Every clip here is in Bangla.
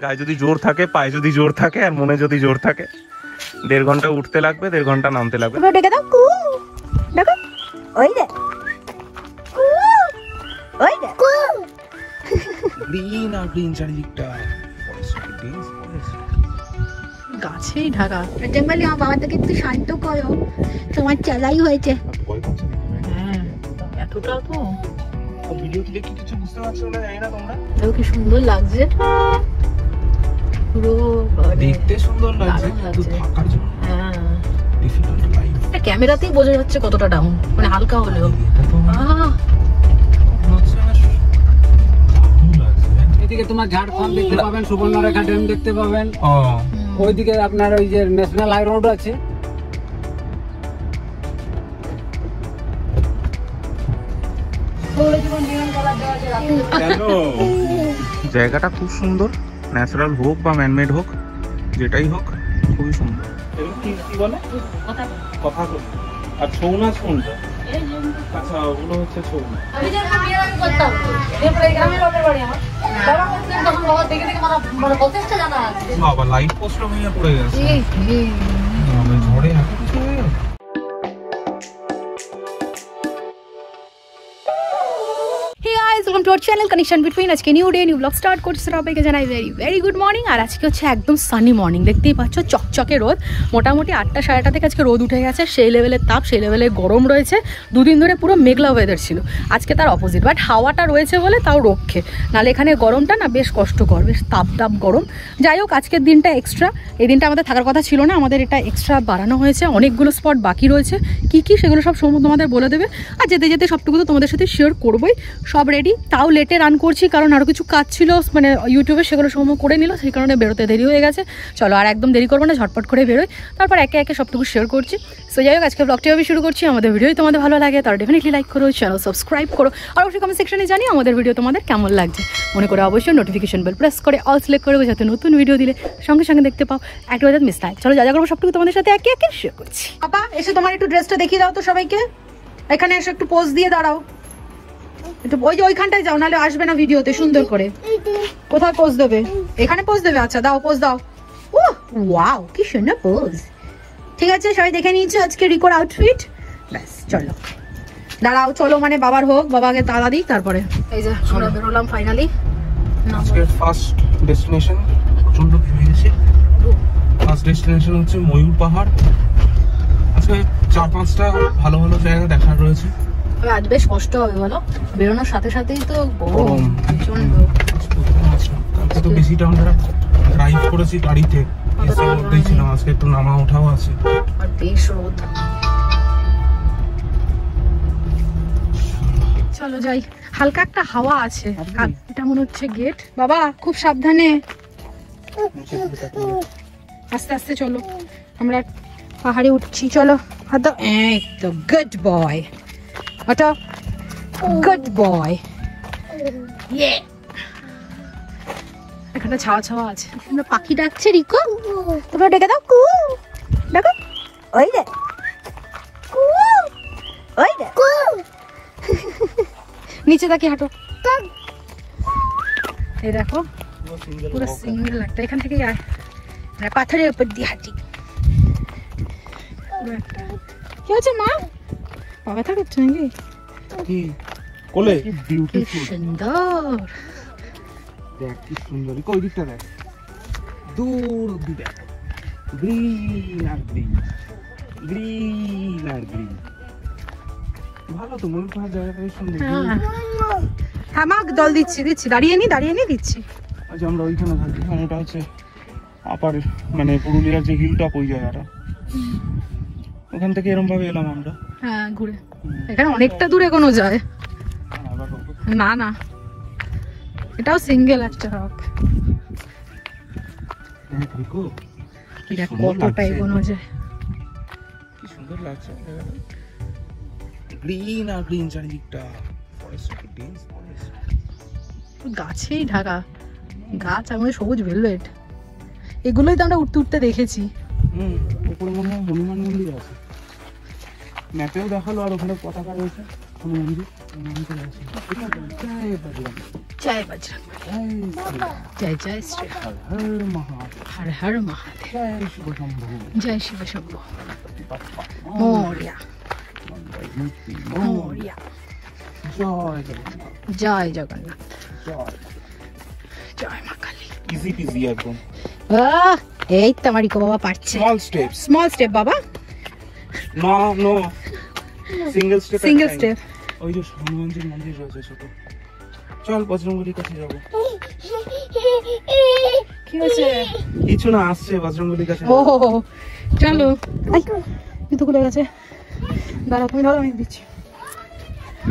গায়ে যদি জোর থাকে, পায়ে যদি জোর থাকে, আর মনে যদি জোর থাকে, 1.5 ঘন্টা উঠতে লাগবে, 1.5 ঘন্টা নামতে লাগবে। ডেকে দাও, কু দেখো, ওই দেখ, ওই দেখ, গ্রিন আর গ্রিন চারিদিকটা, গাছেই ঢাকা। জঙ্গলে আমার বাবাটাকে একটু শান্ত করো, তোমার চালাই হয়েছে। হ্যাঁ, এতটাও তো ভিডিওটি দেখে কিছু বুঝতে পারছো না, জানি না তোমরা। দেখো কি সুন্দর লাগছে, পুরো দেখতে সুন্দর লাগছে, কিন্তু থাকার জন্য হ্যাঁ ডিফিকাল্ট লাইফ। এটা ক্যামেরাতেই বোঝা যাচ্ছে কতটা ডাউন, মানে হালকা হলেও। এদিকে তোমার ঝাড়খণ্ড দেখতে পাবেন, সুবর্ণরেখা ড্যাম দেখতে পাবেন। ওইদিকে আপনার ওই যে ন্যাশনাল হাই রোড আছে। জায়গাটা খুব সুন্দর, ন্যাচারাল হোক বা ম্যানমেড হোক, যেটাই হোক খুবই সুন্দর। কি বলে কথা আর ছৌ নাচ কোনটা? আচ্ছা, ওগুলো হচ্ছে ছৌ নাচ। বাবা লাইট পোস্ট ভেঙে পড়ে গেছে, ঝড়ে এত কিছু হয়ে গেছে। Welcome to our channel connection between. আজকে new day, new blog start করছে। সবাইকে জানাই ভেরি ভেরি গুড মর্নিং। আর আজকে হচ্ছে একদম সানি মর্নিং, দেখতেই পাচ্ছ চকচকে রোদ। মোটামুটি 8টা সাড়ে 8টা থেকে আজকে রোদ উঠে গেছে, সেই লেভেলের তাপ, সেই লেভেলের গরম রয়েছে। দুদিন ধরে পুরো মেঘলা ওয়েদার ছিল, আজকে তার অপোজিট। বাট হাওয়াটা রয়েছে বলে তাও রক্ষে, নাহলে এখানে গরমটা না বেশ কষ্টকর, বেশ তাপ গরম। যাই হোক, আজকের দিনটা এক্সট্রা, এই দিনটা আমাদের থাকার কথা ছিল না, আমাদের এটা এক্সট্রা বাড়ানো হয়েছে। অনেকগুলো স্পট বাকি রয়েছে, কি সেগুলো সব সময় তোমাদের বলে দেবে। আর যেতে যেতে সবটুকু তো তোমাদের সাথে শেয়ার করবোই। সব রেডি, তাও লেটে রান করছি কারণ আরও কিছু কাজ ছিল মানে ইউটিউবে, সেগুলো সময় করে নিল, সেই কারণে বেরোতে দেরি হয়ে গেছে। চলো আর একদম দেরি করবো না, ঝটপট করে বেরোই, তারপর একে একে সবটুকু শেয়ার করছি। সো যাই হোক, আজকে ব্লগটি আমি শুরু করছি। আমাদের ভিডিও তোমাদের ভালো লাগে তাহলে ডেফিনেটলি লাইক করো, চ্যানেল সাবস্ক্রাইব করো, আর অবশ্যই কমেন্ট সেকশনে জানিয়ে আমাদের ভিডিও তোমাদের কেমন লাগছে। মনে করে অবশ্যই নোটিফিকেশন বেল প্রেস করে অল সিলেক্ট করবে, যাতে নতুন ভিডিও দিলে সঙ্গে সঙ্গে দেখতে পাও, একটু মিস নাই। চলো যা করবো সবটুকু তোমাদের সাথে একে একে শেয়ার করছি। বাবা এসে তোমার একটু ড্রেসটা দেখিয়ে দাও তো সবাইকে, এখানে এসে একটু পোজ দিয়ে দাঁড়াও, একটু ওই যে ওইখানটায় যাও, নাহলে আসবে না ভিডিওতে সুন্দর করে। কোথায় পোজ দেবে? এখানে পোজ দেবে? আচ্ছা দাও, পোজ দাও। ওয়াও কি সুন্দর পোজ। ঠিক আছে, সবাই দেখে নিয়েছো আজকে রিকোর আউটফিট। ব্যাস চলো দাঁড়াও, চলো মানে বাবার হোক, বাবাকে তাড়া দিই, তারপরে এই যে আমরা বেরোলাম ফাইনালি। আজকে ফার্স্ট ডেস্টিনেশন, প্রচন্ড ঘেমে গেছি। ফার্স্ট ডেস্টিনেশন হচ্ছে ময়ূর পাহাড়। আজকে 4-5টা ভালো ভালো জায়গা দেখার রয়েছে। আজ বেশ কষ্ট হবে বলো, বেরোনোর সাথে সাথেই তো গরম প্রচন্ড। কালকে তো বেশিটা আমরা ড্রাইভ করেছি গাড়িতে, এসির মধ্যেই ছিলাম। আজকে একটু নামা ওঠাও আছে, আর বেশ রোদ। চলো যাই, হালকা একটা হাওয়া আছে, এটা মনে হচ্ছে গেট। বাবা খুব সাবধানে, আস্তে আস্তে চলো, আমরা পাহাড়ে উঠছি। চলো হাতো, এই তো গুড বয়, ওটা গুড বয়। এখানে ছাওয়া ছাওয়া আছে, পাখি ডাকছে রিকো, তোমরা ডেকে দাও, কু দেখো, ওই দেখ, কু ওই দেখ, নিচে তাকি হাঁটো। এই দেখো পুরো সিঙ্গেল একটা, এখান থেকে পাথরের উপর দিয়ে হাঁটি। কি হচ্ছে মা? ব্যথা করছে নাকি? কি কোলে বিউটিফুল, সুন্দর দেখ কি সুন্দর। ওই দিকটা দেখ, দূর অব্দি দেখ, গ্রিন আর গ্রিন, গ্রিন আর গ্রিন। ভালো তো, ময়ূর পাহাড় জায়গাটা সুন্দর। হ্যাঁ মা জল দিচ্ছি, দাঁড়িয়ে নি দিচ্ছি। আচ্ছা আমরা ওইখানে থাকি, ওটা হচ্ছে আপার মানে পুরুলিয়ার যে হিল টপ, ওই জায়গাটা, ওখান থেকে এরকম ভাবে এলাম আমরা। হ্যাঁ ঘুরে, এখানে অনেকটা দূরে কোনো যায় না, না এটাও সিঙ্গেল একটা রক। কতটা এগোনো যায়, কি সুন্দর লাগছে। গ্রিন আর গ্রিন চারিদিকটা, গাছেই ঢাকা, গাছ আমাদের সবুজ ভেলভেট। এগুলোই তো আমরা উঠতে উঠতে দেখেছি। উপরে মনে হয় হনুমান মন্দির আছে, ম্যাপেও দেখালো, আর ওখানে পতাকা রয়েছে হনুমান মন্দির। জয় বজরং জয় জয় শ্রী হর হর মহাদেব, হর হর মহাদেব, জয় শিব শম্ভু, জয় শিব শম্ভু, বাপ্পা মোরিয়া মূর্তি, মোরিয়া, জয় জগন্নাথ, জয় জগন্নাথ, জয় জয় মা কালী। ইজি পিজি একদম। এই তো আমার রিকো বাবা পারছে। স্মল স্টেপস, স্মল স্টেপ বাবা, no no single step, single step. ওই যে হনুমানজির মন্দির রয়েছে ছোট, চল বজরংবলীর কাছে যাবো। কি হয়েছে? কিছু না, আসছে বজরংবলীর কাছে। ও চলো। জুতো খুলে গেছে, দাঁড়া তুমি ধরো, আমি দিচ্ছি।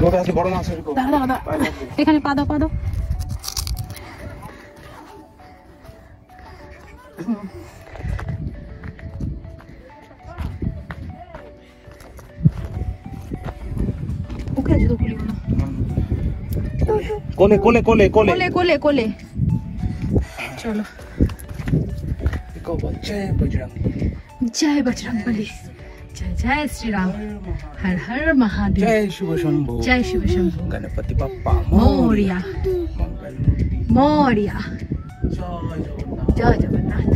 লোক আছে, বড় মাছ এরকম। দাঁড়া দাঁড়া, এখানে পা দাও, পা দাও। ওকে জুতো খুলিও না। কোলে কোলে কোলে কোলে কোলে কোলে কোলে চলো। জয় বজরংবলী, জয় বজরংবলী, জয় জয় শ্রীরাম, হর হর মহাদেব, জয় শিব শম্ভু, জয় শিব শম্ভু, গণপতি বাপ্পা মোরিয়া মঙ্গল মূর্তি, মোরিয়া, জয় জগন্নাথ, জয় জগন্নাথ,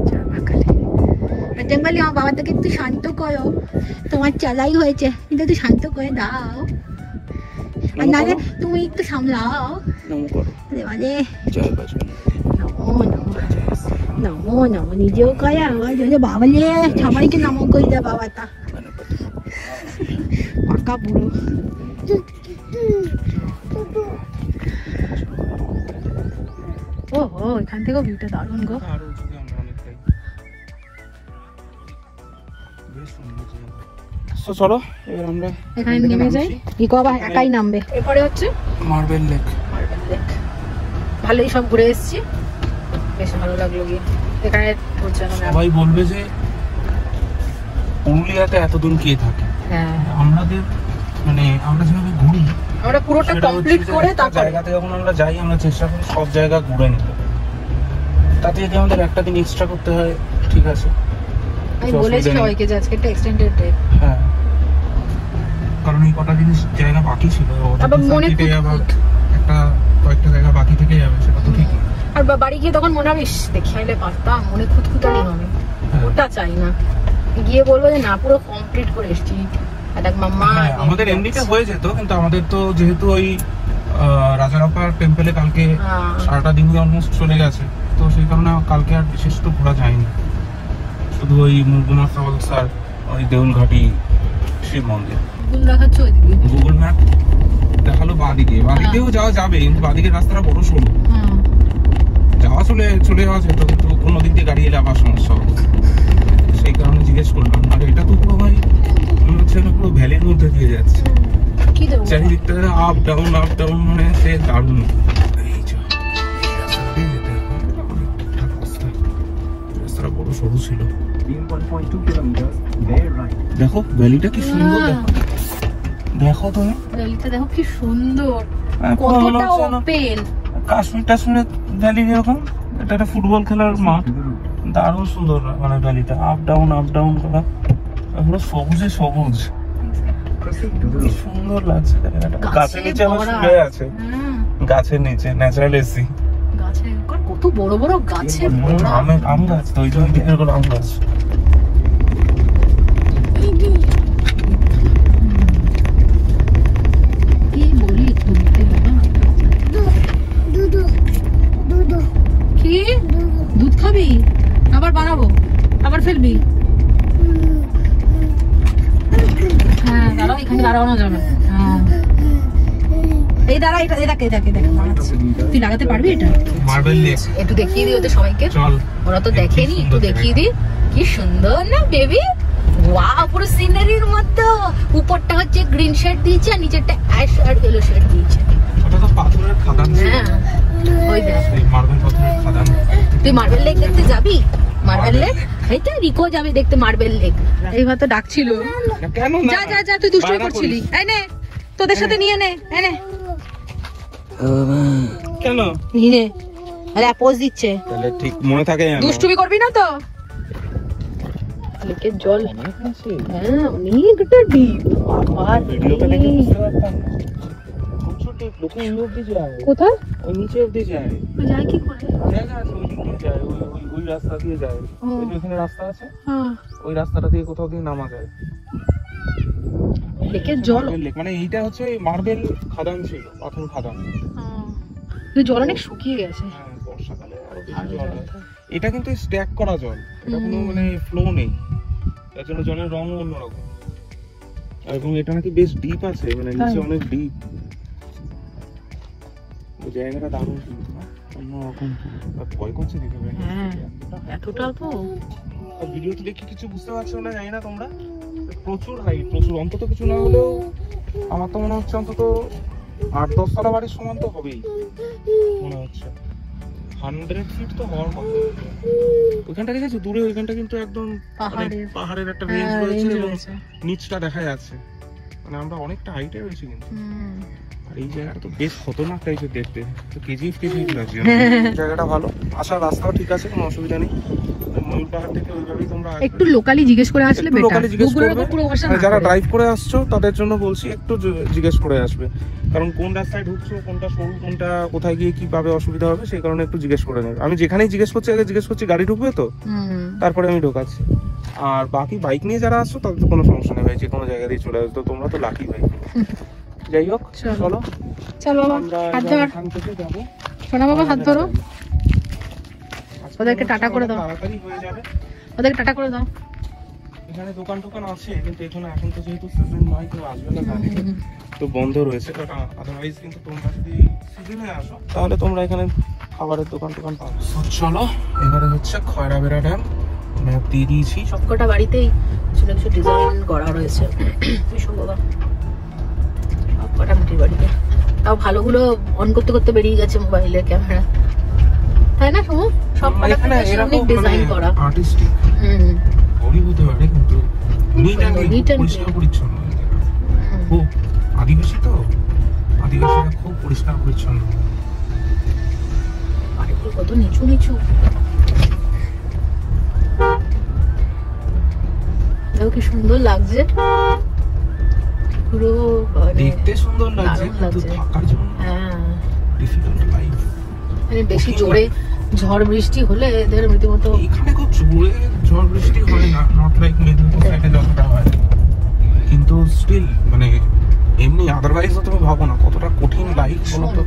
জয় মা কালী। বজরংবলী আমার বাবাটাকে একটু শান্ত করো, তোমার চালাই হয়েছে, কিন্তু একটু শান্ত করে দাও, আর নাহলে তুমি একটু সামলাও। নম করো, দেওয়ালে জয় বজরংবলী, নমো নমো নমো নমো, নিজেও কয় আমার জন্য বাবালে সবাইকে নমো করে দেয় বাবাটা, গণপতি পাকা বুড়ো। ও হো, এখান থেকেও ভিউটা দারুণ গো। আরো উঁচুতে আমরা অনেকটাই, বেশ সুন্দর জায়গা। চলো এবার আমরা এখানে নেমে যাই, ইকো আবার একাই নামবে। এরপরে হচ্ছে মার্বেল লেক। Marble lake. ভালোই সব ঘুরে এসেছি, বেশ ভালো লাগলো গিয়ে। এখানে সবাই বলবে যে পুরুলিয়াতে এতদিন কে থাকে। হ্যাঁ, আমাদের মানে আমরা যেভাবে ঘুরি আমরা পুরোটা সেটা কমপ্লিট হচ্ছে যে করে একটা তারপরে জায়গাতে যখন আমরা যাই আমরা চেষ্টা করি সব জায়গা ঘুরে নিতে। তাতে যদি আমাদের একটা দিন এক্সট্রা করতে হয় ঠিক আছে, আমি কিছু বলেছি অসুবিধা নেই। সবাইকে যে আজকে একটা এক্সটেন্ডেড ডে। হ্যাঁ, কারণ এই কটা জিনিস জায়গা বাকি ছিল, আবার মনে সার্কিটে আবার খুঁতখুত। একটা কয়েকটা জায়গা বাকি থেকে যাবে, সেটা তো ঠিকই। আর বাড়ি গিয়ে তখন মনে হবে ইস, দেখে আইলে পারতাম, মনে খুঁতখুতানি হবে। হ্যাঁ। ওটা চাই না, গিয়ে বলবো যে না পুরো কমপ্লিট করে এসেছি। আর দেখ মাম্মা, হ্যাঁ, আমাদের এমনিতে হয়ে যেত, কিন্তু আমাদের তো যেহেতু ওই রাজারাপার টেম্পলে কালকে হ্যাঁ। সারাটা দিন অলমোস্ট চলে গেছে, তো সেই কারণে কালকে আর বিশেষ তো ঘোরা যায়নি। শুধু ওই মুরগুনা ফলস আর ওই দেউলঘাটি শিব মন্দির। গুগল দেখাচ্ছ ওইদিকে? গুগল ম্যাপ দেখালো বাদিকেও যাওয়া যাবে, কিন্তু বাদিকের রাস্তাটা বড় সরু, হ্যাঁ। যাওয়া চলে যাওয়া যেত, কিন্তু কোনো দিক দিয়ে গাড়ি এলে আবার সমস্যা হবে, সেই কারণে জিজ্ঞেস করলাম। আর এটা তো পুরো ভাই মনে হচ্ছে না পুরো ভ্যালির মধ্যে দিয়ে যাচ্ছে, কি দেবো? চারিদিকটা আপ ডাউন, মানে সে দারুণ। এই যে এই রাস্তাটা দিয়ে যেতে হবে, অনেকটা রাস্তা, রাস্তাটা বড় সরু ছিল। দেখো ভ্যালিটা কি সুন্দর, দেখো দেখো তুমি, ভ্যালিটা দেখো কি সুন্দর, এখন মনে কতটা হচ্ছে না ওপেন। কাশ্মীর ভ্যালি এরকম। এটা একটা ফুটবল খেলার মাঠ, দারুণ সুন্দর মানে ভ্যালিটা, আপ ডাউন করা, পুরো সবুজে সবুজ, কি সুন্দর লাগছে জায়গাটা। গাছের নিচে আবার শুয়ে আছে, গাছের নিচে ন্যাচারাল এসি, গাছে কত বড় বড় গাছে আম গাছ, তো ওই জন্য এরকম আম গাছ। কি বলি কি দুধ খাবি? আবার বানাবো, আবার ফেলবি? হ্যাঁ দাঁড়াও, এখানে দাঁড়ানো যাবে। হ্যাঁ এই দাঁড়া, এটা এটাকে বানাচ্ছি। তুই লাগাতে পারবি এটা? মার্বেল লেক একটু দেখিয়ে দিই ওদের সবাইকে, চল, ওরা তো দেখেনি, একটু দেখিয়ে দিই। কি সুন্দর না বেবি, ওয়াও, পুরো সিনারির মতো। উপরটা হচ্ছে গ্রিন শেড দিয়েছে আর নিচেরটা অ্যাশ আর ইয়েলো শেড দিয়েছে। ওটা তো পাথরের খাদান, হ্যাঁ ওই দেখ, এই মার্বেল পাথরের খাদান। তুই মার্বেল লেক দেখতে যাবি? মার্বেল লেক এই তো রিকো যাবে দেখতে মার্বেল লেক। এইবার তো ডাকছিল, কেন না? যা যা যা, তুই দুষ্টুমি করছিলি। এই নে তোদের সাথে নিয়ে নে, এই নে কেন? নিয়ে নে। আরে পোজ দিচ্ছে, তাহলে ঠিক মনে থাকে যেন। দুষ্টুমি করবি না তো। লেকের জল হ্যাঁ অনেকটা ডিপ, ভিডিওতে দেখে বুঝতে পারতাম না। খুব ছোট। লোকে ওই অবধি যায়, কোথায় ওই নিচে অবধি যায়, যায় কি করে? জায়গা আছে ওই দিক দিয়ে যায়, ওই রাস্তা দিয়ে যায়, ওই যে ওখানে রাস্তা আছে, হ্যাঁ ওই রাস্তাটা দিয়ে কোথাও দিয়ে নামা যায়। লেকের জল মার্বেল লেক, মানে এইটা হচ্ছে মার্বেল খাদান ছিল, পাথর খাদান। কিন্তু জল অনেক শুকিয়ে গেছে। হ্যাঁ, বর্ষাকালে আরো বেশি জল হয়। এটা কিন্তু স্ট্যাক করা জল, এটা কোনো মানে ফ্লো নেই, তার জন্য জলের রং অন্যরকম। এবং এটা নাকি বেশ ডিপ আছে, মানে নিচে অনেক ডিপ। ওই জায়গাটা দারুণ কিন্তু অন্যরকম, ভয় করছে দেখে। হ্যাঁ এতটা তো ভিডিওতে দেখে কিছু বুঝতে পারছো না জানি না তোমরা, প্রচুর হাইট, প্রচুর, অন্তত কিছু না হলেও আমার তো মনে হচ্ছে অন্তত 8-10 তলা বাড়ির সমান তো হবেই মনে হচ্ছে। 100 ফিট তো হওয়ার কথা। ওইখানটা দেখেছো দূরে, ওইখানটা কিন্তু একদম পাহাড়ের একটা রেঞ্জ রয়েছে এবং নিচটা দেখা যাচ্ছে, মানে আমরা অনেকটা হাইটে রয়েছি কিন্তু। আর এই জায়গাটা তো বেশ খতরনাক টাইপের দেখতে, তো কেজিএফ লাগছে। জায়গাটা ভালো, আসার রাস্তাও ঠিক আছে, কোনো অসুবিধা নেই। ময়ূর পাহাড় থেকে ওইভাবেই তোমরা একটু লোকালি জিজ্ঞেস করে আসলে বেটার। লোকালি জিজ্ঞেস করবে, যারা ড্রাইভ করে আসছো তাদের জন্য বলছি একটু জিজ্ঞেস করে আসবে, কারণ কোন রাস্তায় ঢুকছো, কোনটা সরু, কোনটা কোথায় গিয়ে কি পাবে অসুবিধা হবে, সেই কারণে একটু জিজ্ঞেস করে নেবে। আমি যেখানেই জিজ্ঞেস করছি আগে জিজ্ঞেস করছি গাড়ি ঢুকবে তো, তারপরে আমি ঢোকাচ্ছি। আর বাকি বাইক নিয়ে যারা আসছো তাদের তো কোনো সমস্যা নেই ভাই, যে কোনো জায়গা দিয়ে চলে আসতো, তোমরা তো লাকি ভাই। যাই হোক, চলো চলো আমরা এখান থেকে যাবো। সোনা বাবা হাত ধরো, ওদেরকে টাটা করে দাও, তাড়াতাড়ি হয়ে যাবে। ওদেরকে টাটা করে দাও। এখানে দোকান টোকান আছে, কিন্তু এখানে এখন তো যেহেতু সিজন নয়, কেউ আসবে না গাড়ি, তো বন্ধ রয়েছে। আদারওয়াইজ কিন্তু তোমরা যদি সিজনে আসো তাহলে তোমরা এখানে খাবারের দোকান টোকান পাবে। চলো এবারে হচ্ছে খয়রাবেড়া ড্যাম, ম্যাপ দিয়ে দিয়েছি। সবকটা বাড়িতেই ছোট কিছু ডিজাইন করা রয়েছে, সবকটা মাটির বাড়িতে। তাও ভালোগুলো অন করতে করতে বেরিয়ে গেছে মোবাইলের ক্যামেরা, তাই না? সবকটা অনেক ডিজাইন করা, আর্টিস্টিক। বড়ি হতে পারে কিন্তু নিট অ্যান্ড পরিষ্কার পরিচ্ছন্ন। খুব আদিবাসী তো, আদিবাসীরা খুব পরিষ্কার পরিচ্ছন্ন। বাড়িগুলো কত নিচু নিচু, দেখো কি সুন্দর লাগছে, পুরো দেখতে সুন্দর লাগছে, কিন্তু থাকার জন্য ডিফিকাল্ট লাইফ। মানে বেশি জোরে ঝড় বৃষ্টি হলে এদের রীতিমতো। এখানে খুব জোরে ঝড় বৃষ্টি হয় না, নট লাইক মেদিনীপুর সাইডে যতটা হয়, কিন্তু স্টিল মানে এমনি আদারওয়াইজ তুমি ভাবো না কতটা কঠিন লাইফ বলো তো।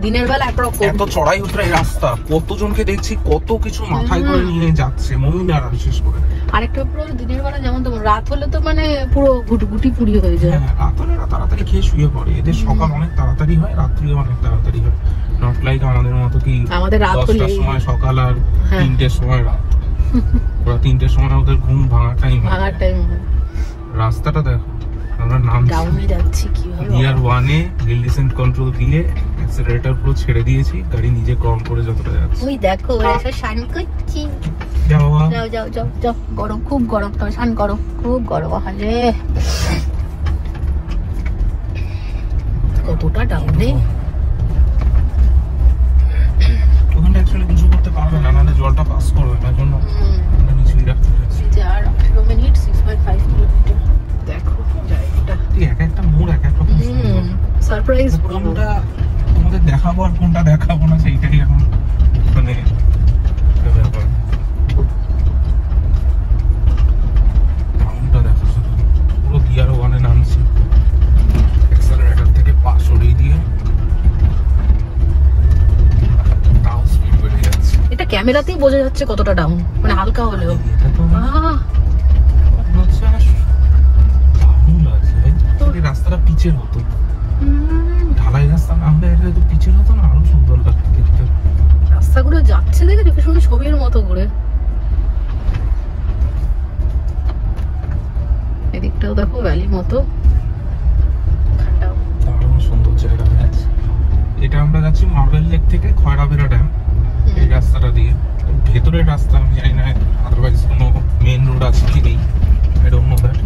দিনের বেলা একরকম, এত চড়াই উতরাই রাস্তা, কতজনকে দেখছি কত কিছু মাথায় করে নিয়ে যাচ্ছে, মহিলারা বিশেষ করে। আরেকটা পুরো দিনের বেলা যেমন তোমার, রাত হলে তো মানে পুরো গুটি পুড়ি হয়ে যায়। রাত হলে তাড়াতাড়ি খেয়ে শুয়ে পড়ে, এদের সকাল অনেক তাড়াতাড়ি হয়, রাত্রি অনেক তাড়াতাড়ি হয়। নট লাইক আমাদের মতো কি আমাদের রাত হলে 10টার সময় সকাল আর 3টের সময় রাত। ওরা 3টের সময় ওদের ঘুম ভাঙার টাইম। রাস্তাটা দেখো, আমরা ডাউনে যাচ্ছি কিভাবে। গিয়ার 1-এ হিল ডিসেন্ট কন্ট্রোল দিয়ে অ্যাক্সেলারেটর পুরো ছেড়ে দিয়েছি, গাড়ি নিজে কম করে যতটা যাচ্ছে। ওই দেখো ওরা সব শান করছি। যাও যাও যাও যাও যাও, গরম, খুব গরম, তো শান করো, খুব গরম। আরে কতটা ডাউনে, ওখানে অ্যাকচুয়ালি কিছু করতে পারবে না, নাহলে জলটা পাস করবে, তার জন্য আমরা নিচেই রাখতে যাচ্ছি। 18 মিনিট 6.5 কিলোমিটার। দেখো জায়গাটা, এক একটা মোড় এক এক রকম সারপ্রাইজ। কোনটা তোমাদের দেখাবো আর কোনটা দেখাবো না সেইটাই এখন মানে ব্যাপার। টাউনটা দেখো শুধু, পুরো গিয়ার 1-এ নামছি, অ্যাক্সেলারেটর থেকে পা সরিয়ে দিয়ে তাও স্পিড বেড়ে যাচ্ছে। এটা ক্যামেরাতেই বোঝা যাচ্ছে কতটা ডাউন, মানে হালকা হলেও। এটা তো রাস্তাটা পিচের হতো, ঢালাই রাস্তা না হলে এটা তো পিচের হতো না, আরো সুন্দর লাগতো দেখতে। রাস্তাগুলো যাচ্ছে দেখে দেখে শুনে ছবির মতো করে। এদিকটাও দেখো ভ্যালি মতো, দারুণ সুন্দর জায়গা আছে। এটা আমরা যাচ্ছি মার্বেল লেক থেকে খয়রাবেড়া ড্যাম, এই রাস্তাটা দিয়ে। ভেতরের রাস্তা আমি জানি না, আদারওয়াইজ কোনো মেন রোড আছে কি নেই, আই ডোন্ট নো দ্যাট।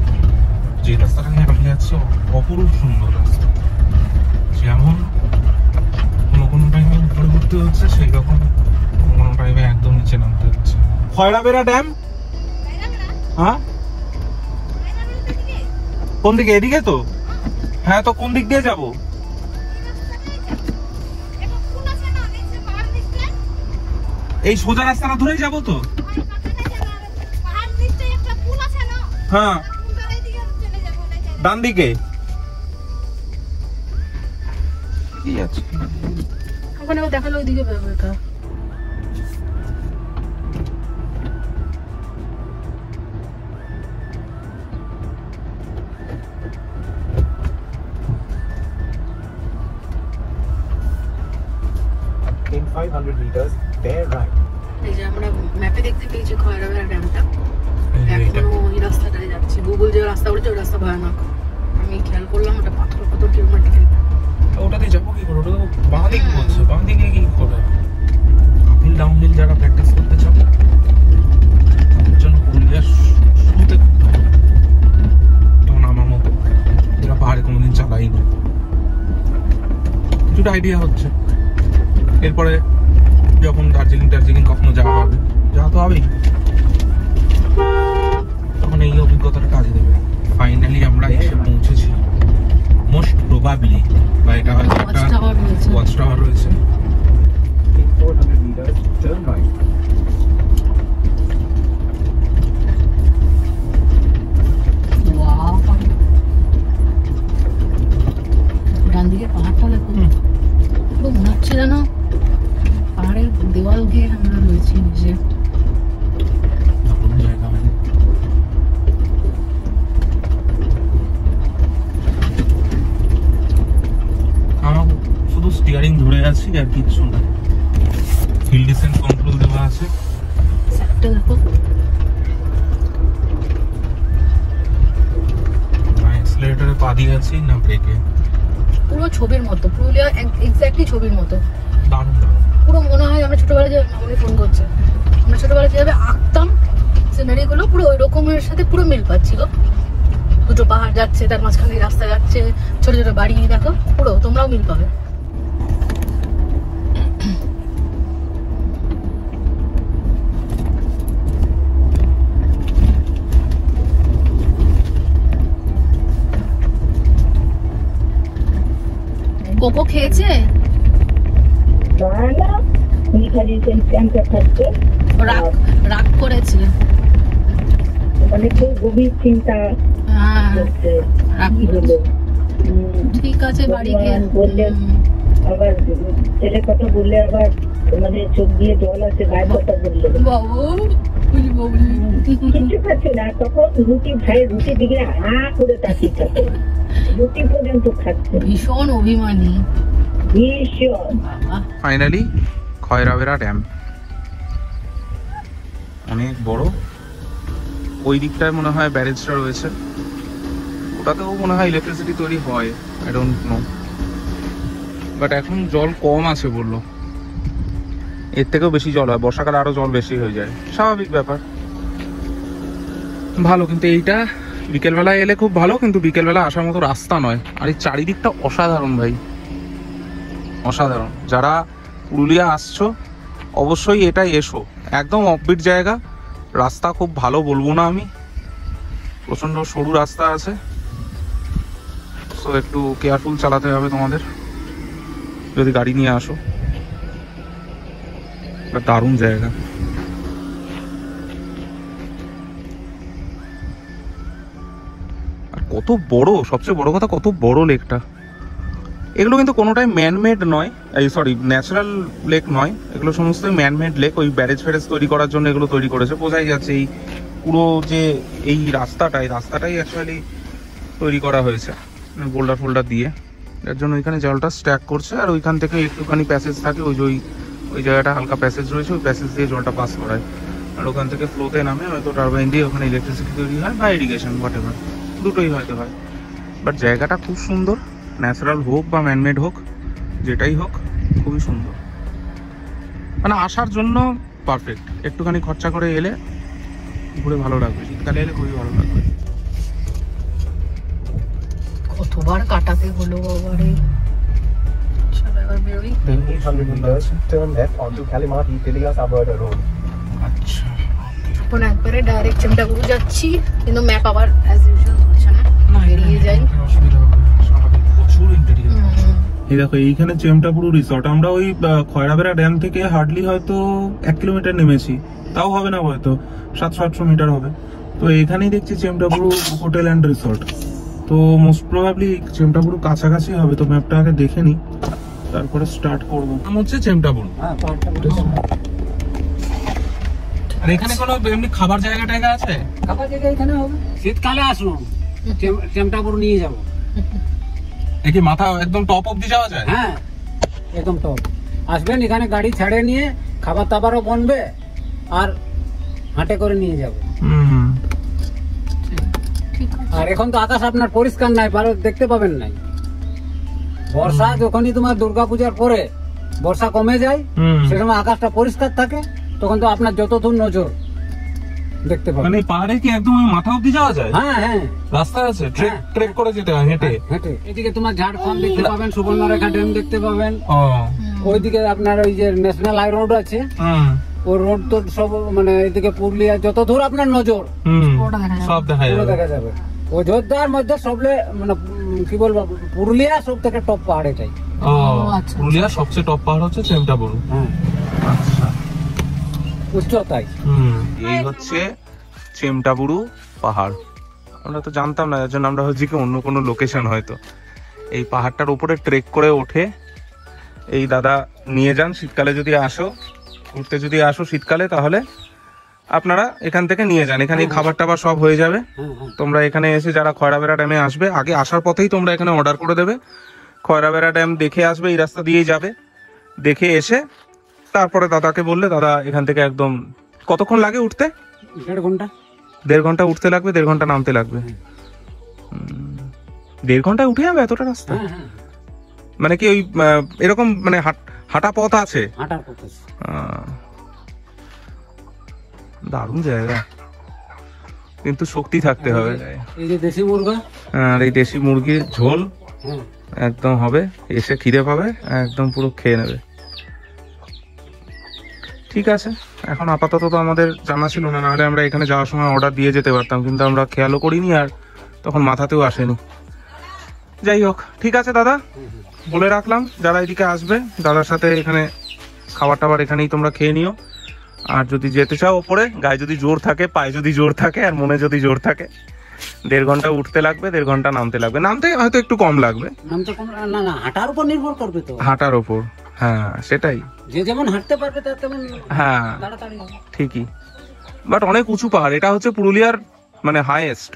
যে রাস্তাটা নিয়ে আমি যাচ্ছি অপরূপ সুন্দর রাস্তা, যেমন কোনো টাইমে উপরে ঘুরতে হচ্ছে সেই রকম, কোনো টাইমে একদম নিচে নামতে হচ্ছে। খয়রাবেড়া ড্যাম, হ্যাঁ কোন দিকে? এদিকে তো। হ্যাঁ তো কোন দিক দিয়ে যাবো? এই সোজা রাস্তাটা ধরেই যাবো তো? হ্যাঁ, ডান দিকে কি আছে ওখানে দেখালো ওইদিকে এটা। In 500 meters, bear right. এই যে আমরা ম্যাপে দেখতে পেয়েছি খয়রাবেড়া ড্যামটা, এখনো ওই রাস্তাটায় যাচ্ছি। গুগল যে রাস্তা বলছে ওই রাস্তা ভয়ানক, আমি খেয়াল করলাম ওটা পাথর পাথর কিলোমিটার। ওটাতে যাবো কি করে? ওটা তো বাঁ দিক বলছে, বাঁ দিকে কি করে? আপিল ডাউনহিল যারা প্র্যাকটিস করতে চাও তাদের জন্য পুরুলিয়ার শুরুতে তখন আমার মতো যারা পাহাড়ে কোনোদিন চালাইনি কিছুটা আইডিয়া হচ্ছে। এরপরে যখন দার্জিলিং কখনো যাওয়া হবে, যাওয়া তো হবেই, তখন এই অভিজ্ঞতাটা কাজে দেবে। ফাইনালি আমরা এসে পৌঁছেছি মোস্ট প্রবাবলি, বা এটা হয়তো একটা ওয়াচ টাওয়ার রয়েছে। In 400 meters, turn right. ডান দিকে পাহাড়টা দেখো, পুরো মনে হচ্ছে যেন পাহাড়ের দেওয়াল ঘিরে আমরা রয়েছি নিচে। শুধু স্টিয়ারিং ধরে আছি আর কিচ্ছু না। হিল ডিসেন্ট কন্ট্রোল দেওয়া আছে। একটা দেখো, না অ্যাক্সিলারেটরে পা দিয়ে আছি না ব্রেকে। পুরো ছবির মতো, পুরুলিয়া এক্স্যাক্টলি ছবির মতো। দারুণ দারুণ, পুরো মনে হয় আমরা ছোটবেলায় যে মামনি ফোন করছে, আমরা ছোটবেলায় যেভাবে আঁকতাম সিনারি গুলো পুরো ওই রকমের সাথে পুরো মিল পাচ্ছিল। দুটো পাহাড় যাচ্ছে, তার মাঝখানে রাস্তা যাচ্ছে, ছোট ছোট বাড়ি, দেখো পুরো তোমরাও মিল পাবে। কোকো খেয়েছে? রাগ করেছে, মানে খুব গভীর চিন্তা। ঠিক আছে, বাড়ি গিয়ে বললে আবার ছেলে কথা বললে আবার মানে চোখ দিয়ে জল আছে, গায়ে কথা বললে কিছু খাচ্ছে না। তখন রুটি ভাইয়ের রুটির দিকে হা করে তাকিয়ে থাকে, রুটি পর্যন্ত খাচ্ছে। ভীষণ অভিমানী, ভীষণ। ফাইনালি খয়রাবেড়া ড্যাম অনেক বড়। ওই দিকটায় মনে হয় ব্যারেজটা রয়েছে, ওটাতেও মনে হয় ইলেকট্রিসিটি তৈরি হয়, আই ডোন্ট নো। বাট এখন জল কম আছে বললো, এর থেকেও বেশি জল হয়, বর্ষাকালে আরো জল বেশি হয়ে যায়, স্বাভাবিক ব্যাপার। ভালো, কিন্তু এইটা বিকেলবেলায় এলে খুব ভালো, কিন্তু বিকেলবেলা আসার মতো রাস্তা নয়। আর এই চারিদিকটা অসাধারণ ভাই, অসাধারণ। যারা পুরুলিয়া আসছো অবশ্যই এটা এসো, একদম অফবিট জায়গা, রাস্তা খুব ভালো বলবো না আমি, প্রচণ্ড সরু রাস্তা আছে, সো একটু কেয়ারফুল চালাতে হবে তোমাদের যদি গাড়ি নিয়ে আসো। দারুণ জায়গা। আর কত বড়, সবচেয়ে বড় কথা কত বড় লেকটা। এগুলো কিন্তু কোনোটাই ম্যানমেড নয়, এই সরি ন্যাচারাল লেক নয়, এগুলো সমস্তই ম্যানমেড লেক। ওই ব্যারেজ ফ্যারেজ তৈরি করার জন্য এগুলো তৈরি করেছে, বোঝাই যাচ্ছে। এই পুরো যে এই রাস্তাটাই অ্যাকচুয়ালি তৈরি করা হয়েছে বোল্ডার ফোল্ডার দিয়ে, এর জন্য ওইখানে জলটা স্ট্যাক করছে। আর ওইখান থেকে একটুখানি প্যাসেজ থাকে, ওই জায়গাটা হালকা প্যাসেজ রয়েছে, ওই প্যাসেজ দিয়ে জলটা পাস করায়। আর ওখান থেকে ফ্লোতে নামে, হয়তো টারবাইন দিয়ে ওখানে ইলেকট্রিসিটি তৈরি হয় বা ইরিগেশন, হোয়াটএভার, দুটোই হয়তো হয়। বাট জায়গাটা খুব সুন্দর, ন্যাচারাল হোক বা ম্যানমেড হোক, যেটাই হোক খুবই সুন্দর, মানে আসার জন্য পারফেক্ট। একটুখানি খরচা করে এলে ঘুরে ভালো লাগবে, শীতকালে এলে খুবই ভালো লাগবে। কতবার কাটাতে হলো বাবারে। চলো এবার বেরোই। In 800 meters, turn left onto Kalimati-Tilias Alberta Road. আচ্ছা, এখন একবারে ডাইরেক্ট চেমটাগুলো যাচ্ছি, কিন্তু ম্যাপ আবার অ্যাজ ইউজুয়াল হচ্ছে না, বেরিয়ে যাই। অসুবিধা হবে, স্বাভাবিক, প্রচুর ইন্টেরিয়র। এই দেখো এইখানে চেমটাপুরু রিসর্ট। আমরা ওই খয়রাবেড়া ড্যাম থেকে হার্ডলি হয়তো 1 কিলোমিটার নেমেছি, তাও হবে না, হয়তো 700-800 মিটার হবে। তো এইখানেই দেখছি চেমটাপুরু হোটেল অ্যান্ড রিসর্ট। তো মোস্ট প্রবাবলি চেমটাপুরু কাছাকাছি হবে। তো ম্যাপটা আগে দেখে নি, তারপরে স্টার্ট করবো। নাম হচ্ছে চেমটাপুরু। আর এখানে কোনো এমনি খাবার জায়গা টায়গা আছে? খাবার জায়গা এখানে হবে, শীতকালে আসুন, চেমটাপুরু নিয়ে যাবো। কি মাথা একদম টপ অব্দি যাওয়া যায়? হ্যাঁ, একদম টপ। আসবেন এখানে, গাড়ি ছেড়ে নিয়ে খাবার দাবারও বনবে, আর হাঁটে করে নিয়ে যাবো। আর এখন তো আকাশ আপনার পরিষ্কার নাই, দেখতে পাবেন নাই। বর্ষা যখনই তোমার দুর্গাপূজার পরে বর্ষা কমে যায়, সে সময় আকাশটা পরিষ্কার থাকে, তখন তো আপনার যতদূর নজর দেখতে পাবেন। মানে পাহাড়ে কি একদম মাথা অব্দি যাওয়া যায়? হ্যাঁ হ্যাঁ, রাস্তা আছে, ট্রেক করে যেতে হয় হেঁটে হেঁটে। এদিকে তোমার ঝাড়খণ্ড দেখতে পাবেন, সুবর্ণরেখা ড্যাম দেখতে পাবেন। ওইদিকে আপনার ওই যে ন্যাশনাল হাই রোড আছে, ওই রোড তো সব মানে এদিকে পুরুলিয়া যত দূর আপনার নজর সব দেখা যাবে। অযোধ্যার মধ্যে সবলে মানে কি বলবো, পুরুলিয়া সব থেকে টপ পাহাড় এটাই। পুরুলিয়ার সবচেয়ে টপ পাহাড় হচ্ছে চেমটাপুরু। আচ্ছা, উচ্চতায়। এই হচ্ছে চেমটাপুরু পাহাড়। আমরা তো জানতাম না, যার জন্য আমরা হচ্ছে কি অন্য কোনো লোকেশন হয়তো। এই পাহাড়টার উপরে ট্রেক করে ওঠে এই দাদা নিয়ে যান। শীতকালে যদি আসো, ঘুরতে যদি আসো শীতকালে, তাহলে আপনারা এখান থেকে নিয়ে যান। এখানে খাবার টাবার সব হয়ে যাবে। তোমরা এখানে এসে যারা খয়রাবেড়া ড্যামে আসবে, আগে আসার পথেই তোমরা এখানে অর্ডার করে দেবে। খয়রাবেড়া ড্যাম দেখে আসবে, এই রাস্তা দিয়েই যাবে। দেখে এসে তারপরে দাদাকে বললে, দাদা এখান থেকে একদম কতক্ষণ লাগে উঠতে? 1.5 ঘন্টা। 1.5 ঘন্টা উঠতে লাগবে, 1.5 ঘন্টা নামতে লাগবে। 1.5 ঘন্টায় উঠে যাবে এতটা রাস্তা? মানে কি ওই এরকম মানে হাঁটা পথ আছে? হাঁটার পথ আছে। দারুণ জায়গা, কিন্তু শক্তি থাকতে হবে। এই যে দেশি মুরগা, আর এই দেশি মুরগির ঝোল একদম হবে। এসে খিদে পাবে, একদম পুরো খেয়ে নেবে। ঠিক আছে, এখন আপাতত তো আমাদের জানা ছিল না, নাহলে আমরা এখানে যাওয়ার সময় অর্ডার দিয়ে যেতে পারতাম, কিন্তু আমরা খেয়ালও করিনি, আর তখন মাথাতেও আসেনি। যাই হোক, ঠিক আছে দাদা, বলে রাখলাম যারা এদিকে আসবে, দাদার সাথে এখানে খাবার টাবার এখানেই তোমরা খেয়ে নিও। আর যদি যেতে চাও ওপরে, গায়ে যদি জোর থাকে, পায়ে যদি জোর থাকে, আর মনে যদি জোর থাকে, 1.5 ঘন্টা উঠতে লাগবে, 1.5 ঘন্টা নামতে লাগবে। নামতে হয়তো একটু কম লাগবে, নামতে কম না, হাঁটার উপর নির্ভর করবে তো। হাঁটার উপর, হ্যাঁ সেটাই। যে যেমন হাঁটতে পারবে তার তেমন হ্যাঁ তাড়াতাড়ি হবে। ঠিকই, বাট অনেক উঁচু পাহাড়। এটা হচ্ছে পুরুলিয়ার মানে হাইয়েস্ট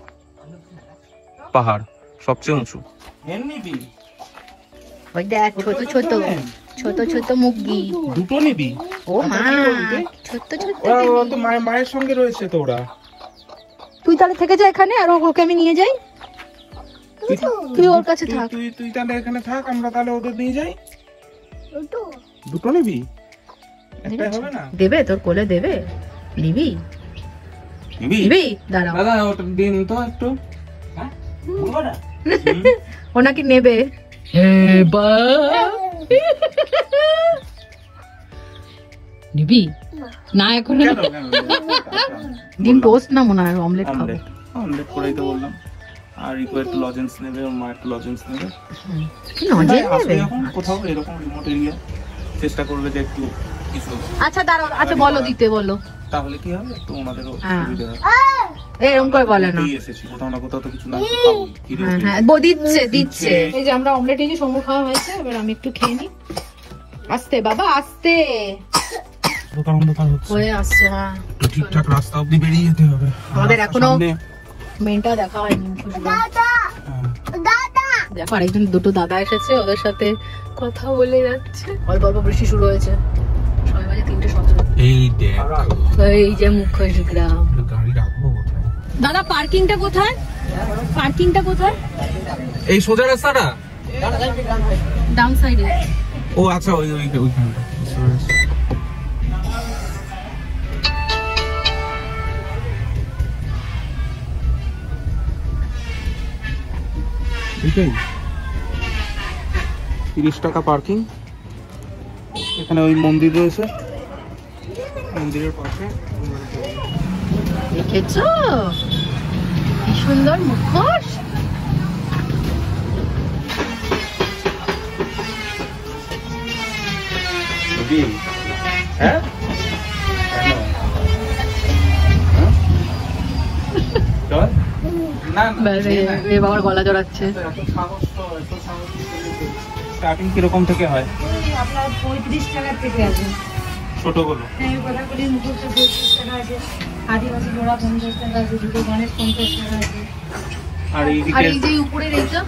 পাহাড়, সবচেয়ে উঁচু। ওই দেখ ছোট ছোট ছোট ছোট মুরগি। দুটো নিবি? ও মা, ছোট ছোট। ওরা তো মায়ের সঙ্গে রয়েছে তো ওরা। তুই তাহলে থেকে যা এখানে, আর ওকে আমি নিয়ে যাই। তুই ওর কাছে থাক। তুই তাহলে এখানে থাক, আমরা তাহলে ওদের নিয়ে যাই। দুটো নিবি? একটাই হবে না? দেবে তোর কোলে দেবে? নিবি? নিবি? দাঁড়াও দাদা, ওটা দিন তো একটু। ও নাকি নেবে। নিবি না? এখন ডিম টোস্ট না মনে হয়, অমলেট খাবো। অমলেট করেই তো বললাম। আর ইকো একটু লজেন্স নেবে, ওর মা একটু লজেন্স নেবে। কি লজেন্স নেবে? কোথাও এরকম রিমোট এরিয়া চেষ্টা করবে যে একটু কিছু। আচ্ছা দাঁড়াও, আচ্ছা বলো, দিতে বলো। তাহলে কি হবে, তো ওনাদেরও সুবিধা হবে। এরকম করে বলে না। এসেছি কোথাও না কোথাও তো কিছু না। হ্যাঁ, দিচ্ছে। এই যে আমরা অমলেট এই যে সমুখ খাওয়া হয়েছে, এবার আমি একটু খেয়ে নিই। আস্তে বাবা, আস্তে। দোকান হচ্ছে, হয়ে আসছে। হ্যাঁ, ঠিকঠাক রাস্তা অবধি বেরিয়ে যেতে হবে। আমাদের এখনো মেনটা দেখা হয়নি। দেখো আরেকজন, দুটো দাদা এসেছে, ওদের সাথে কথা বলে যাচ্ছে। অল্প অল্প বৃষ্টি শুরু হয়েছে। সবাই বাজে 3:17। এই দেখ, এই যে মুখোশ গ্রাম। গাড়ি রাখবো কোথায়? দাদা পার্কিংটা কোথায়? পার্কিংটা কোথায়? এই সোজা রাস্তাটা ডাউন সাইডে। ও আচ্ছা, ওইখানটা। এটাই 30 টাকা পার্কিং। এখানে ওই মন্দির রয়েছে, মন্দিরের পাশে। দেখেছো কি সুন্দর মুখোশ। দিবি? হ্যাঁ কেন? হ্যাঁ? চল না এ বাবার গলা জড়াচ্ছে। স্টার্টিং কিরকম থেকে হয়? আপনার 35 টাকা থেকে আছে। ছোটগুলো হ্যাঁ, কথাগুলি মুখস্থ 35 টাকা আছে, আদিবাসী জোড়া 50 টাকা আছে, দুটো গণেশ 50 টাকা আছে। আর আর এইদিকে এই যে উপরের এইটা,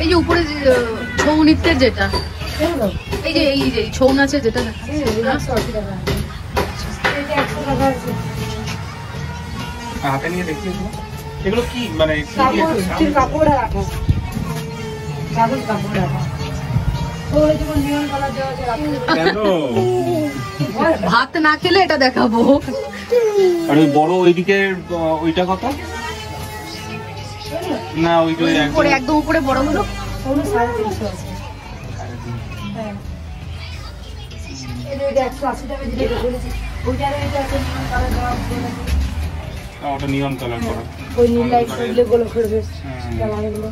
এই যে উপরে যে ছৌ নৃত্যের যেটা, এই যে ছৌ নাচের যেটা দেখাচ্ছে, 180 টাকা আছে। এটা 100 টাকা আছে। হাতে নিয়ে দেখিয়েছো এগুলো কি মানে কি কাপড়, দিয়েছো? স্টিল কাপড় রাখা, কাগজ কাপড় রাখা। ওই যেমন নিয়ন কালার দেওয়া আছে রাখতে। কেন? ভাত না খেলে এটা দেখাবো। আর ওই বড় ওইদিকে ওইটা কত? না ওই যে উপরে একদম উপরে বড় গুলো ওগুলো 350 আছে। হ্যাঁ, এটা 180 টাকা যেটা বলেছি, ওইটার এটা আছে নিয়ন কালার দেওয়া আছে। ওটা নিয়ন কালার করা। ওই নীল লাইট গুলো গুলো করবে হুম। কালারগুলো।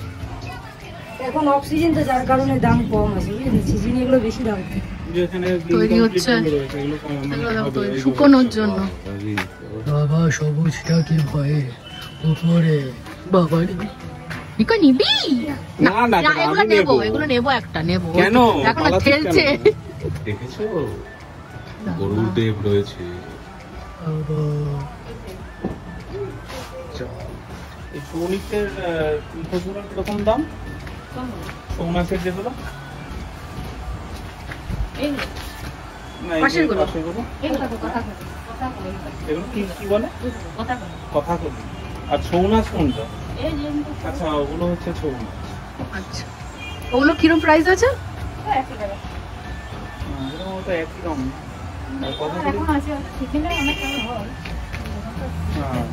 এখন অফ সিজন তো যার কারণে দাম কম আছে, বুঝলি, সিজন এগুলো বেশি দাম। যেখানে তৈরি হচ্ছে, এগুলো কম এগুলো দেখো তৈরি, শুকোনোর জন্য। বাবা সবুজটা কি ভয়ে উপরে বাবা নিকো নিবি? না, না, না, আমি এগুলো নেবো। নেবো, এগুলো নেবো, একটা নেবো। কেন? এখন পালাচ্ছিস খেলছে। দেখেছো গরুদেব রয়েছে। এই সৌনিকের মুখোশগুলোর কিরকম দাম? সৌনাকের যেগুলো না, এই যে পাশেরগুলো? পাশেরগুলো? এগুলো কি কি বলে? কথা কলি। আর ছৌ নাচ কোনটা? আচ্ছা ওগুলো হচ্ছে ছৌ নাচ। আচ্ছা, ওগুলো কিরম প্রাইস আছে? এগুলো তো একই রকম। আর কথা কলি? হ্যাঁ।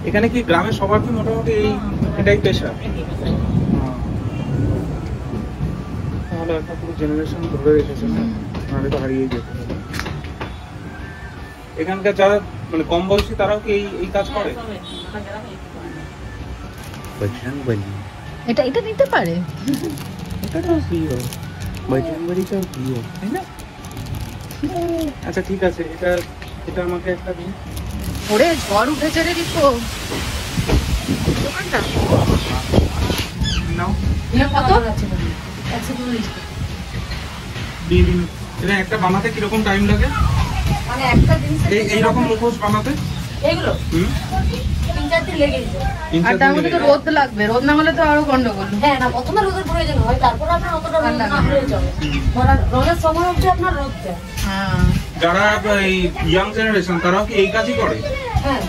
এখানে কি গ্রামের সবার কি মোটামুটি এটাই পেশা? তাহলে একটা পুরো জেনারেশন ধরে রেখেছে না, নাহলে তো হারিয়ে যেত। এখানকার যারা মানে কম বয়সী তারাও কি এই কাজ করে? এটা এটা নিতে পারে। এটা তো প্রিয় বজরংবলীটা প্রিয় তাই না? আচ্ছা ঠিক আছে, এটা এটা আমাকে একটা দিন। ওরে ঝড় উঠেছে রে রিপো। দোকানটা নাও কত? 140 দিয়ে দিন। এটা একটা বানাতে কিরকম টাইম লাগে? মানে একটা জিনিস এইরকম মুখোশ বানাতে? এগুলো হুম 3-4 দিন লেগে যায়। আর তার মধ্যে তো রোদ লাগবে, রোদ না হলে তো আরো গন্ডগোল। হ্যাঁ, না প্রথমে রোদের প্রয়োজন হয়, তারপর আপনার অতটা রোদ না হলে চলে। রোদের সময় হচ্ছে আপনার রোদ দেয়। হ্যাঁ, যারা এই ইয়াং জেনারেশন তারাও কি এই কাজই করে? হ্যাঁ,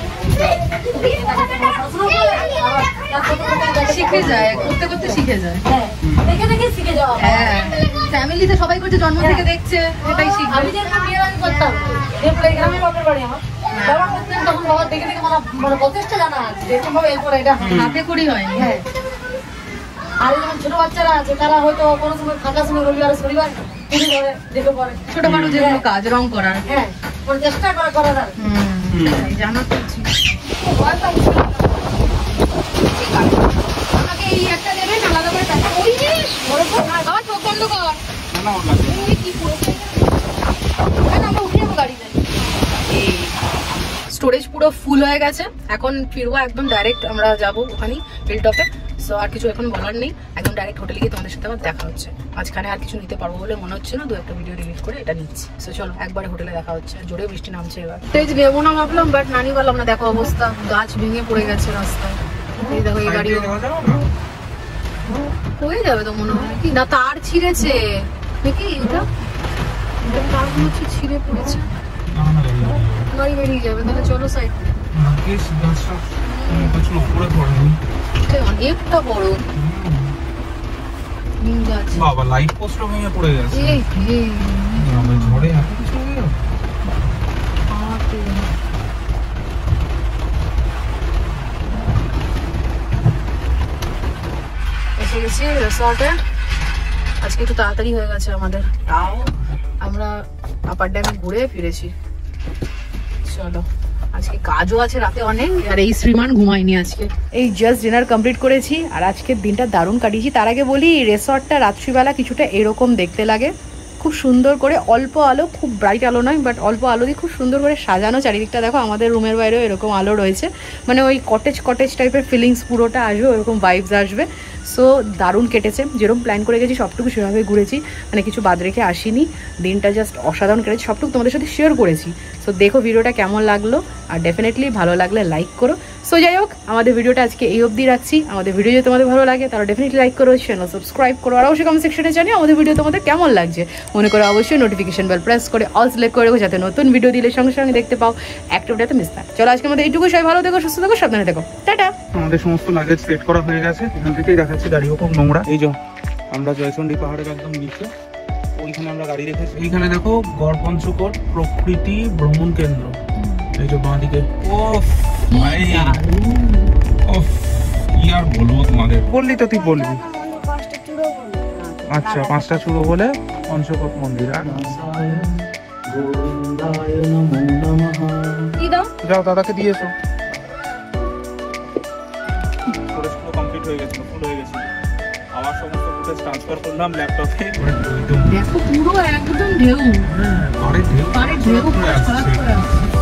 শিখে যায়, করতে করতে শিখে যায়। হ্যাঁ, দেখে দেখে শিখে যাওয়া। হ্যাঁ, ফ্যামিলিতে সবাই করছে, জন্ম থেকে দেখছে, এটাই শিখবে। আমি যেরকম বিয়ের আগে করতাম, যে প্লেগ্রামে বাপের বাড়ি আমার, বাবা করতেন তখন বাবা দেখে দেখে মানে প্রচেষ্টা জানা আছে, এরকম ভাবে এরপর এটা হয়। হাতে করি হয়নি। হ্যাঁ, আর যেমন ছোট বাচ্চারা আছে তারা হয়তো কোনো সময় ফাঁকা সময় রবিবার শনিবার পুজো করে, দেখে পরে। ছোটখাটো যেগুলো কাজ, রং করার। হ্যাঁ, মানে চেষ্টা করে করার আর কি। জানা তো উচিত। আমাকে এই একটা দেবেন আলাদা করে টাকা। ওই যে বড় তো বাবা চোখ বন্ধ কর। না না ওর লাগবে। এই কি করছে? না আমরা উঠে যাবো গাড়িতে। স্টোরেজ পুরো ফুল হয়ে গেছে, এখন ফিরবো একদম ডাইরেক্ট। আমরা যাবো ওখানে হিলটপে। সো আর কিছু এখন বলার নেই, একদম ডাইরেক্ট হোটেলে গিয়ে তোমাদের সাথে আমার দেখা হচ্ছে। মাঝখানে আর কিছু নিতে পারবো বলে মনে হচ্ছে না, দু একটা ভিডিও ডিলিট করে এটা নিচ্ছি। সো চলো একবারে হোটেলে দেখা হচ্ছে। জোরে বৃষ্টি নামছে এবার। স্টেজ নেবো না ভাবলাম, বাট নানি বললাম না, দেখো অবস্থা, গাছ ভেঙে পড়ে গেছে রাস্তায়। এই দেখো এই গাড়িও হয়ে যাবে তো মনে হয়। কি না তার ছিঁড়েছে নাকি? এটা তার মনে হচ্ছে ছিঁড়ে পড়েছে, গাড়ি বেরিয়ে যাবে। তাহলে চলো সাইড। অনেকটা বড় নিম গাছ। বাবা লাইট পোস্টও ভেঙে পড়ে গেছে। ঝড়ে এত কিছু হয়ে গেল। এসে গেছি রিসর্টে। আজকে একটু তাড়াতাড়ি হয়ে গেছে আমাদের, তাও আমরা আপার ড্যামে ঘুরে ফিরেছি। চলো আজকে কাজও আছে রাতে অনেক, আর এই শ্রীমান ঘুমায়নি আজকে। এই জাস্ট ডিনার কমপ্লিট করেছি আর আজকের দিনটা দারুণ কাটিয়েছি। তার আগে বলি রিসর্টটা রাত্রিবেলা কিছুটা এরকম দেখতে লাগে, খুব সুন্দর করে অল্প আলো, খুব ব্রাইট আলো নয় বাট অল্প আলো দিয়ে খুব সুন্দর করে সাজানো চারিদিকটা। দেখো আমাদের রুমের বাইরেও এরকম আলো রয়েছে, মানে ওই কটেজ টাইপের ফিলিংস পুরোটা আসবে, ওরকম ভাইবস আসবে। সো দারুণ কেটেছে, যেরকম প্ল্যান করে গেছি সবটুকু সেভাবে ঘুরেছি, মানে কিছু বাদ রেখে আসিনি। দিনটা জাস্ট অসাধারণ কেটেছে, সবটুকু তোমাদের সাথে শেয়ার করেছি। সো দেখো ভিডিওটা কেমন লাগলো, আর ডেফিনেটলি ভালো লাগলে লাইক করো। সো যাই হোক, আমাদের ভিডিওটা আজকে এই অবধি রাখছি। আমাদের ভিডিও যদি তোমাদের ভালো লাগে তাহলে ডেফিনেটলি লাইক করো, চ্যানেল সাবস্ক্রাইব করো, আর অবশ্যই কমেন্ট সেকশনে জানিও আমাদের ভিডিও তোমাদের কেমন লাগছে। মনে করো অবশ্যই নোটিফিকেশন বেল প্রেস করে অল সিলেক্ট করে রাখো, যাতে নতুন ভিডিও দিলে সঙ্গে সঙ্গে দেখতে পাও, একটা ভিডিওতে মিস না। চলো আজকে আমাদের এইটুকু, সবাই ভালো থেকো, সুস্থ থেকো, সাবধানে থেকো, টাটা। আমাদের সমস্ত লাগেজ সেট করা হয়ে গেছে, এখান থেকেই দেখাচ্ছি গাড়িও খুব নোংরা। এই যে আমরা জয়চন্ডী পাহাড়ের একদম নিচে, ওইখানে আমরা গাড়ি রেখেছি। এইখানে দেখো গড়পঞ্চকোট প্রকৃতি ভ্রমণ কেন্দ্র, এই যে বাঁদিকে। ওফ ভাই, ওফ কি আর বলবো তোমাদের। বললি তো, তুই বলবি। আচ্ছা, 5টা চূড়ো বলে পঞ্চকোট মন্দির। আর যাও দাদাকে দিয়েছো। কমপ্লিট হয়ে গেছিল, ফুল হয়ে গেছিল। আমার সমস্ত ফুটেজ ট্রান্সফার করলাম ল্যাপটপে। দেখো পুরো একদম ঢেউ, আরে ঢেউ খারাপ করে আসছে।